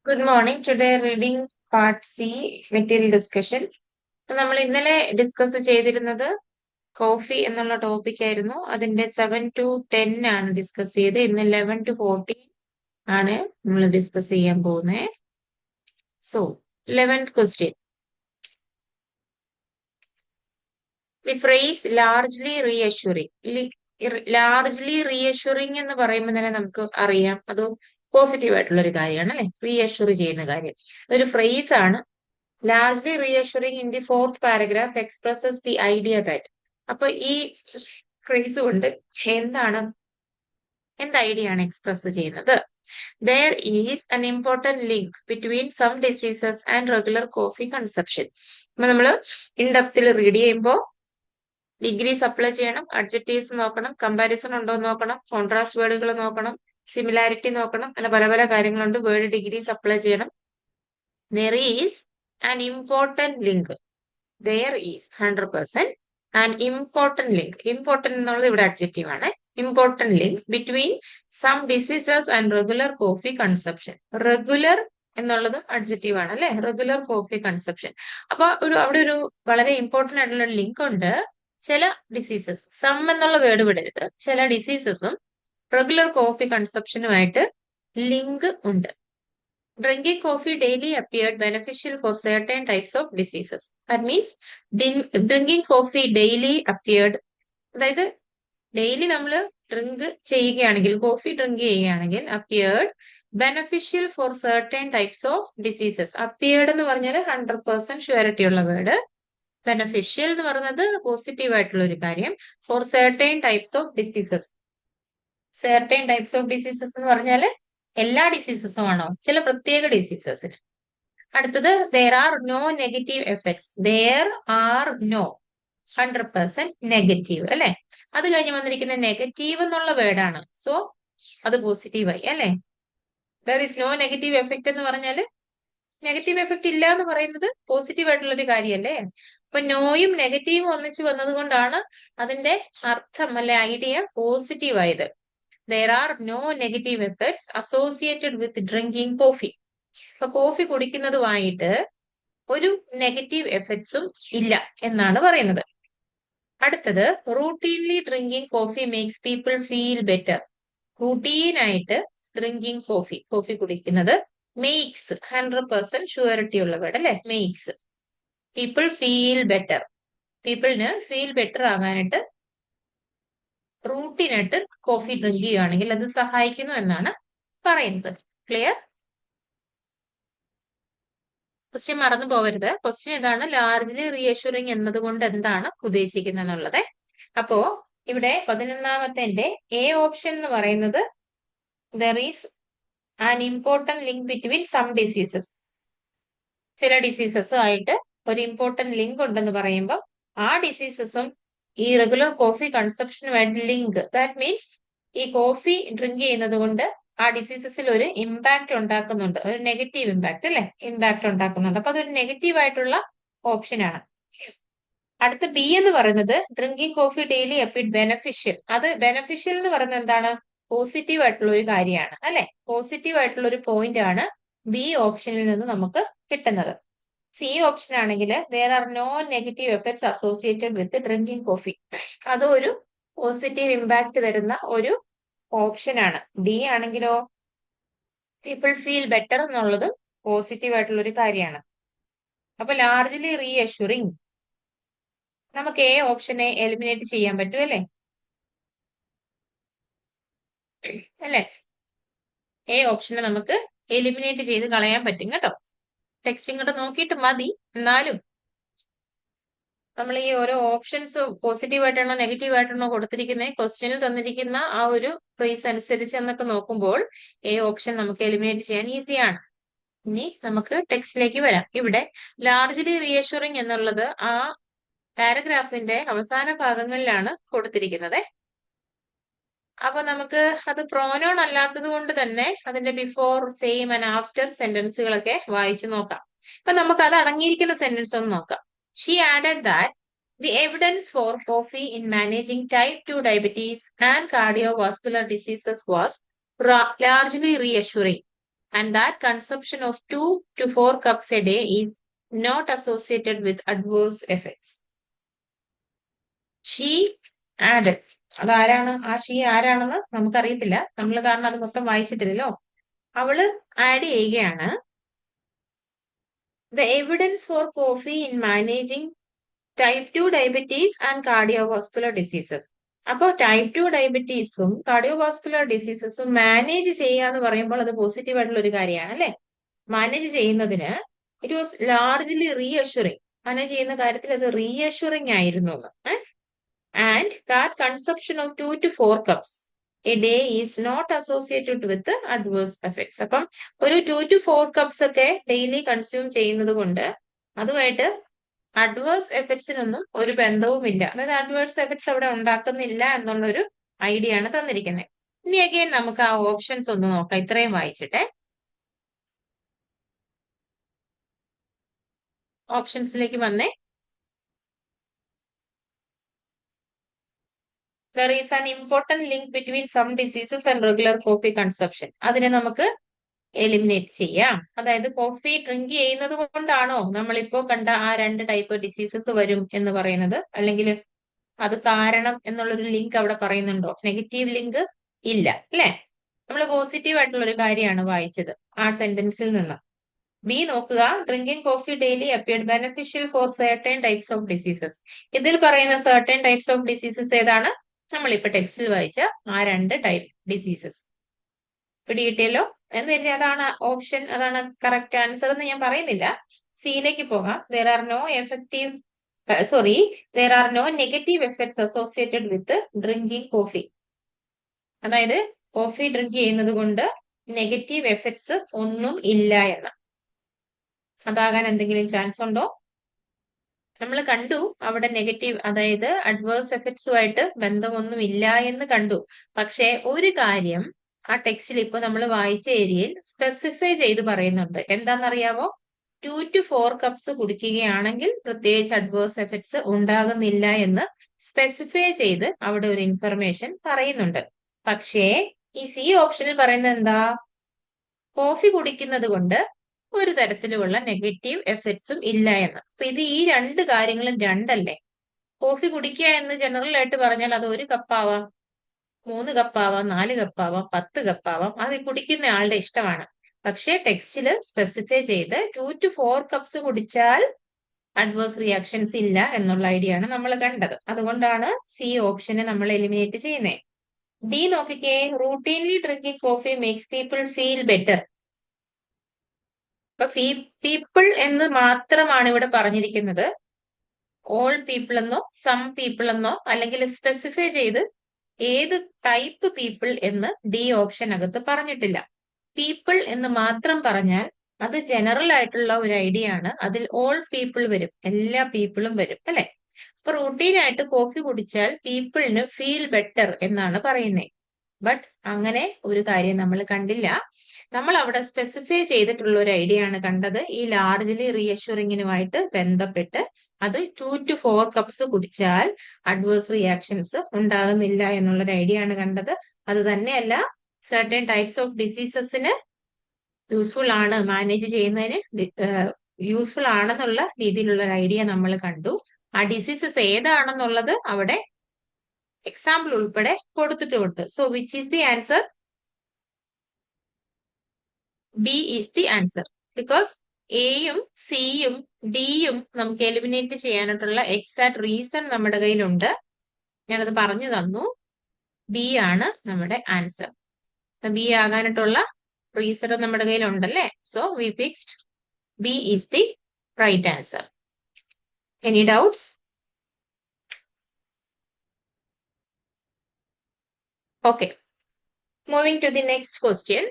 Good morning. Today reading part C material discussion. നമ്മൾ ഇന്നലെ discuss ചെയ്തിരുന്നത് കോഫി എന്നുള്ള ടോപ്പിക് ആയിരുന്നു. അതിന്റെ 7 to 10 ആണ് ഡിസ്കസ് ചെയ്ത്. ഇന്ന് 11 to 14 ആണ് നമ്മൾ ഡിസ്കസ് ചെയ്യാൻ പോകുന്നത്. So 11th question. The phrase largely reassuring. Largely reassuring എന്ന് പറയുമ്പോൾ തന്നെ നമുക്ക് അറിയാം അത് പോസിറ്റീവ് ആയിട്ടുള്ള ഒരു കാര്യമാണ് അല്ലെ. റീഅഷ്യൂർ ചെയ്യുന്ന കാര്യം അതൊരു ഫ്രേസ് ആണ്. Largely reassuring in the fourth paragraph expresses the idea that. അപ്പൊ ഈ ഫ്രേസ് കൊണ്ട് എന്ത് ഐഡിയ ആണ് എക്സ്പ്രസ് ചെയ്യുന്നത്? There is an important link between some diseases and regular coffee consumption. അപ്പൊ നമ്മള് ഇൻഡെപ്തിൽ റീഡ് ചെയ്യുമ്പോൾ ഡിഗ്രീസ് അപ്ലൈ ചെയ്യണം, അഡ്ജക്റ്റീവ്സ് നോക്കണം, കമ്പാരിസൺ ഉണ്ടോ എന്ന് നോക്കണം, കോൺട്രാസ്റ്റ് വേർഡുകൾ നോക്കണം, സിമിലാരിറ്റി നോക്കണം, അങ്ങനെ പല പല കാര്യങ്ങളുണ്ട്. വേർഡ് ഡിഗ്രീസ് അപ്ലൈ ചെയ്യണം. There is an important link. There is 100% an important link. Important എന്നുള്ളത് ഇവിടെ അഡ്ജക്റ്റീവ് ആണ്. Important link between some diseases and regular coffee consumption. Regular എന്നുള്ളത് അഡ്ജക്റ്റീവ് ആണ് അല്ലെ. Regular coffee consumption. അപ്പൊ അവിടെ ഒരു വളരെ ഇമ്പോർട്ടന്റ് ആയിട്ടുള്ള ലിങ്ക് ഉണ്ട്. ചില ഡിസീസസ്, സം എന്നുള്ള വേർഡ് വിടരുത്, ചില ഡിസീസസും റെഗുലർ കോഫി കൺസപ്ഷനുമായിട്ട് ലിങ്ക് ഉണ്ട്. Drinking coffee daily appeared beneficial for certain types of diseases. That means drinking coffee daily appeared, അതായത് ഡെയിലി നമ്മൾ ഡ്രിങ്ക് ചെയ്യുകയാണെങ്കിൽ, കോഫി ഡ്രിങ്ക് ചെയ്യുകയാണെങ്കിൽ appeared beneficial for certain types of diseases. appeared എന്ന് പറഞ്ഞാൽ 100% surety ഉള്ള word. beneficial എന്ന് പറയുന്നത് positive ആയിട്ടുള്ള ഒരു കാര്യം. for certain types of diseases. certain types of diseases എന്ന് പറഞ്ഞാൽ എല്ലാ ഡിസീസസും ആണോ? ചില പ്രത്യേക ഡിസീസസിന്. അടുത്തത് there are no negative effects. there are no 100% negative അല്ലെ. അത് കഴിഞ്ഞ് വന്നിരിക്കുന്ന നെഗറ്റീവ് എന്നുള്ള വേർഡാണ്. സോ അത് പോസിറ്റീവായി അല്ലെ. there is no negative effect എന്ന് പറഞ്ഞാൽ നെഗറ്റീവ് എഫക്ട് ഇല്ല എന്ന് പറയുന്നത് പോസിറ്റീവ് ആയിട്ടുള്ള ഒരു കാര്യമല്ലേ. അപ്പൊ നോയും നെഗറ്റീവും ഒന്നിച്ചു വന്നത് കൊണ്ടാണ് അതിന്റെ അർത്ഥം അല്ലെ ഐഡിയ പോസിറ്റീവ് ആയത്. There are no negative effects associated with drinking coffee. അപ്പൊ കോഫി കുടിക്കുന്നതുമായിട്ട് ഒരു നെഗറ്റീവ് എഫക്ട്സും ഇല്ല എന്നാണ് പറയുന്നത്. അടുത്തത് routinely drinking coffee makes people feel better. റൂട്ടീനായിട്ട് ഡ്രിങ്കിങ് കോഫി കുടിക്കുന്നത് മേക്സ് 100% ഷുവറിറ്റി ഉള്ള വേർഡ് അല്ലെ. Makes people feel better. പീപ്പിളിന് ഫീൽ ബെറ്റർ ആകാനായിട്ട് റൂട്ടീനായിട്ട് കോഫി ഡ്രിങ്ക് ചെയ്യുകയാണെങ്കിൽ അത് സഹായിക്കുന്നു എന്നാണ് പറയുന്നത്. ക്ലിയർ? ക്വസ്റ്റ്യൻ മറന്നു പോകരുത്. ക്വസ്റ്റ്യൻ ഇതാണ്, ലാർജ്ലി റീഅഷ്യൂറിംഗ് എന്നതുകൊണ്ട് എന്താണ് ഉദ്ദേശിക്കുന്നത് എന്നുള്ളത്. അപ്പോ ഇവിടെ 11ാമത്തെ എ ഓപ്ഷൻ എന്ന് പറയുന്നത് there is an important link between some diseases. ചില ഡിസീസസും ആയിട്ട് ഒരു ഇമ്പോർട്ടന്റ് ലിങ്ക് ഉണ്ടെന്ന് പറയുമ്പോൾ ആ ഡിസീസസും ഈ റെഗുലർ കോഫി കൺസപ്ഷനുമായിട്ട് ലിങ്ക്. ദാറ്റ് മീൻസ് ഈ കോഫി ഡ്രിങ്ക് ചെയ്യുന്നത് കൊണ്ട് ആ ഡിസീസസിൽ ഒരു ഇമ്പാക്ട് ഉണ്ടാക്കുന്നുണ്ട്, ഒരു നെഗറ്റീവ് ഇമ്പാക്ട് അല്ലെ, ഇമ്പാക്ട് ഉണ്ടാക്കുന്നുണ്ട്. അപ്പൊ അതൊരു നെഗറ്റീവ് ആയിട്ടുള്ള ഓപ്ഷനാണ്. അടുത്ത ബി എന്ന് പറയുന്നത് ഡ്രിങ്കിങ് കോഫി ഡെയിലി അപ്പിഡ് ബെനഫിഷ്യൽ. അത് ബെനഫിഷ്യൽ എന്ന് പറയുന്നത് എന്താണ്? പോസിറ്റീവ് ആയിട്ടുള്ള ഒരു കാര്യമാണ് അല്ലെ. പോസിറ്റീവ് ആയിട്ടുള്ള ഒരു പോയിന്റ് ആണ് ബി ഓപ്ഷനിൽ നിന്ന് നമുക്ക് കിട്ടുന്നത്. സി ഓപ്ഷൻ ആണെങ്കിൽ there are no negative effects associated with drinking coffee. അതൊരു പോസിറ്റീവ് ഇമ്പാക്ട് തരുന്ന ഒരു ഓപ്ഷൻ ആണ്. ഡി ആണെങ്കിലോ പീപ്പിൾ ഫീൽ ബെറ്റർ എന്നുള്ളത് പോസിറ്റീവ് ആയിട്ടുള്ള ഒരു കാര്യമാണ്. അപ്പൊ ലാർജ്ലി റീഅഷ്യൂറിംഗ് നമുക്ക് എ ഓപ്ഷനെ എലിമിനേറ്റ് ചെയ്യാൻ പറ്റും അല്ലെ. അല്ലെ, എ ഓപ്ഷനെ നമുക്ക് എലിമിനേറ്റ് ചെയ്ത് കളയാൻ പറ്റും കേട്ടോ. ടെക്സ്റ്റ് ഇങ്ങോട്ട് നോക്കിയിട്ട് മതി. എന്നാലും നമ്മൾ ഈ ഓരോ ഓപ്ഷൻസ് പോസിറ്റീവ് ആയിട്ടാണോ നെഗറ്റീവ് ആയിട്ടാണോ കൊടുത്തിരിക്കുന്നത്, ക്വസ്റ്റ്യനിൽ തന്നിരിക്കുന്ന ആ ഒരു ഫ്രേസ് അനുസരിച്ച് എന്നൊക്കെ നോക്കുമ്പോൾ എ ഓപ്ഷൻ നമുക്ക് എലിമിനേറ്റ് ചെയ്യാൻ ഈസിയാണ്. ഇനി നമുക്ക് ടെക്സ്റ്റിലേക്ക് വരാം. ഇവിടെ ലാർജ്ലി റീഅഷ്യൂറിംഗ് എന്നുള്ളത് ആ പാരഗ്രാഫിന്റെ അവസാന ഭാഗങ്ങളിലാണ് കൊടുത്തിരിക്കുന്നത്. അപ്പൊ നമുക്ക് അത് പ്രോനോൺ അല്ലാത്തത് കൊണ്ട് തന്നെ അതിന്റെ ബിഫോർ, സെയിം ആൻഡ് ആഫ്റ്റർ സെന്റൻസുകളൊക്കെ വായിച്ചു നോക്കാം. അപ്പൊ നമുക്ക് അത് അടങ്ങിയിരിക്കുന്ന സെന്റൻസ് ഒന്ന് നോക്കാം. She added that the evidence for coffee in managing type 2 diabetes and cardiovascular diseases was largely reassuring. and that consumption of 2 to 4 cups a day is not associated with adverse effects. She added. അതാരാണ് ആ she ആരാണെന്ന് നമുക്കറിയത്തില്ല, നമ്മൾ കാരണം അത് മൊത്തം വായിച്ചിട്ടില്ലല്ലോ. അവള് add ചെയ്യുകയാണ്, the evidence for coffee in managing type 2 diabetes and cardiovascular diseases. അപ്പോൾ ടൈപ്പ് 2 ഡയബറ്റീസും കാർഡിയോവാസ്കുലർ ഡിസീസസും മാനേജ് ചെയ്യുക എന്ന് പറയുമ്പോൾ അത് പോസിറ്റീവ് ആയിട്ടുള്ള ഒരു കാര്യമാണ് അല്ലെ. മാനേജ് ചെയ്യുന്നതിന് it was largely reassuring, manage ചെയ്യുന്ന കാര്യത്തിൽ അത് റീഅഷ്വറിങ് ആയിരുന്നു. And that consumption of 2 to 4 cups a day is not associated with adverse effects. അപ്പം ഒരു 2 to 4 cups ഒക്കെ ഡെയിലി കൺസ്യൂം ചെയ്യുന്നത് കൊണ്ട് അതുമായിട്ട് അഡ്വേഴ്സ് എഫക്ട്സിനൊന്നും ഒരു ബന്ധവുമില്ല. അതായത് അഡ്വേഴ്സ് എഫക്ട്സ് അവിടെ ഉണ്ടാക്കുന്നില്ല എന്നുള്ളൊരു ഐഡിയ ആണ് തന്നിരിക്കുന്നത്. ഇനി അഗൈൻ നമുക്ക് ആ ഓപ്ഷൻസ് ഒന്ന് നോക്കാം. ഇത്രയും വായിച്ചിട്ടെ ഓപ്ഷൻസിലേക്ക് വന്നേ. There is an important link between some diseases and regular coffee consumption. അതിനെ നമുക്ക് എലിമിനേറ്റ് ചെയ്യാം. അതായത് കോഫി ഡ്രിങ്ക് ചെയ്യുന്നത് കൊണ്ടാണോ നമ്മളിപ്പോ കണ്ട ആ 2 ടൈപ്പ് ഡിസീസസ് വരും എന്ന് പറയുന്നത്, അല്ലെങ്കിൽ അത് കാരണം എന്നുള്ളൊരു ലിങ്ക് അവിടെ പറയുന്നുണ്ടോ? നെഗറ്റീവ് ലിങ്ക് ഇല്ല അല്ലെ. നമ്മൾ പോസിറ്റീവ് ആയിട്ടുള്ള ഒരു കാര്യമാണ് വായിച്ചത് ആ സെന്റൻസിൽ നിന്ന്. ബി നോക്കുക, drinking coffee daily appeared beneficial four certain types of diseases. ഇതിൽ പറയുന്ന സർട്ടൻ ടൈപ്സ് ഓഫ് ഡിസീസസ് ഏതാണ്? നമ്മളിപ്പോ ടെക്സ്റ്റിൽ വായിച്ച ആ 2 ടൈപ്പ് ഡിസീസസ്. പിടികിട്ടിയല്ലോ എന്ന് തന്നെ. അതാണ് ഓപ്ഷൻ, അതാണ് കറക്റ്റ് ആൻസർ എന്ന് ഞാൻ പറയുന്നില്ല. സിയിലേക്ക് പോകാം. there are no negative effects associated with drinking coffee. അതായത് കോഫി ഡ്രിങ്ക് ചെയ്യുന്നത് കൊണ്ട് നെഗറ്റീവ് എഫക്ട്സ് ഒന്നും ഇല്ല എന്ന്. അതാകാൻ എന്തെങ്കിലും ചാൻസ് ഉണ്ടോ? നമ്മൾ കണ്ടു അവിടെ നെഗറ്റീവ്, അതായത് അഡ്വേഴ്സ് എഫക്ട്സുമായിട്ട് ബന്ധമൊന്നും ഇല്ല എന്ന് കണ്ടു. പക്ഷെ ഒരു കാര്യം ആ ടെക്സ്റ്റിൽ ഇപ്പൊ നമ്മൾ വായിച്ച ഏരിയയിൽ സ്പെസിഫൈ ചെയ്ത് പറയുന്നുണ്ട്. എന്താണെന്നറിയാമോ? 2 to 4 cups കുടിക്കുകയാണെങ്കിൽ പ്രത്യേകിച്ച് അഡ്വേഴ്സ് എഫക്ട്സ് ഉണ്ടാകുന്നില്ല എന്ന് സ്പെസിഫൈ ചെയ്ത് അവിടെ ഒരു ഇൻഫർമേഷൻ പറയുന്നുണ്ട്. പക്ഷേ ഈ സി ഓപ്ഷനിൽ പറയുന്നത് എന്താ? കോഫി കുടിക്കുന്നത് കൊണ്ട് ഒരു തരത്തിലുള്ള നെഗറ്റീവ് എഫക്ട്സും ഇല്ല എന്ന്. അപ്പൊ ഇത് ഈ 2 കാര്യങ്ങളും രണ്ടല്ലേ. കോഫി കുടിക്കുക എന്ന് ജനറൽ ആയിട്ട് പറഞ്ഞാൽ അത് 1 കപ്പാവാം, 3 കപ്പാവാം, 4 കപ്പാവാം, 10 കപ്പാവാം. അത് കുടിക്കുന്ന ആളുടെ ഇഷ്ടമാണ്. പക്ഷെ ടെക്സ്റ്റില് സ്പെസിഫൈ ചെയ്ത് 2 to 4 cups കുടിച്ചാൽ അഡ്വേഴ്സ് റിയാക്ഷൻസ് ഇല്ല എന്നുള്ള ഐഡിയ ആണ് നമ്മൾ കണ്ടത്. അതുകൊണ്ടാണ് സി ഓപ്ഷനെ നമ്മൾ എലിമിനേറ്റ് ചെയ്യുന്നത്. ഡി നോക്കിക്കേ, routinely drinking coffee makes people feel better. അപ്പൊ പീപ്പിൾ എന്ന് മാത്രമാണ് ഇവിടെ പറഞ്ഞിരിക്കുന്നത്. ഓൾ പീപ്പിൾ എന്നോ സം പീപ്പിൾ എന്നോ അല്ലെങ്കിൽ സ്പെസിഫൈ ചെയ്ത് ഏത് ടൈപ്പ് പീപ്പിൾ എന്ന് ഡി ഓപ്ഷൻ അകത്ത് പറഞ്ഞിട്ടില്ല. പീപ്പിൾ എന്ന് മാത്രം പറഞ്ഞാൽ അത് ജനറൽ ആയിട്ടുള്ള ഒരു ഐഡിയ ആണ്. അതിൽ ഓൾ പീപ്പിൾ വരും, എല്ലാ പീപ്പിളും വരും അല്ലെ. അപ്പൊ റൂട്ടീനായിട്ട് കോഫി കുടിച്ചാൽ പീപ്പിളിന് ഫീൽ ബെറ്റർ എന്നാണ് പറയുന്നത്. ബട്ട് അങ്ങനെ ഒരു കാര്യം നമ്മൾ കണ്ടില്ല. നമ്മൾ അവിടെ സ്പെസിഫൈ ചെയ്തിട്ടുള്ള ഒരു ഐഡിയ ആണ് കണ്ടത്. ഈ ലാർജ്ലി റീഅഷ്വറിങ്ങിനുമായിട്ട് ബന്ധപ്പെട്ട് അത് 2 to 4 cups കുടിച്ചാൽ അഡ്വേഴ്സ് റിയാക്ഷൻസ് ഉണ്ടാകുന്നില്ല എന്നുള്ളൊരു ഐഡിയ ആണ് കണ്ടത്. അത് തന്നെയല്ല, സർട്ടൻ ടൈപ്സ് ഓഫ് ഡിസീസസിന് യൂസ്ഫുൾ ആണ്, മാനേജ് ചെയ്യുന്നതിന് യൂസ്ഫുൾ ആണെന്നുള്ള രീതിയിലുള്ള ഒരു ഐഡിയ നമ്മൾ കണ്ടു. ആ ഡിസീസസ് ഏതാണെന്നുള്ളത് അവിടെ എക്സാമ്പിൾ ഉൾപ്പെടെ കൊടുത്തിട്ടുണ്ട്. So which is the answer? B is the answer. Because എയും സിയും ഡിയും നമുക്ക് എലിമിനേറ്റ് ചെയ്യാനായിട്ടുള്ള എക്സാക്ട് റീസൺ നമ്മുടെ കയ്യിലുണ്ട്. ഞാനത് പറഞ്ഞു തന്നു. ബി ആണ് നമ്മുടെ ആൻസർ. ബി ആകാനായിട്ടുള്ള റീസൺ നമ്മുടെ കയ്യിലുണ്ടല്ലേ. So we fixed B is the right answer. Any doubts? Okay. Moving to the next question.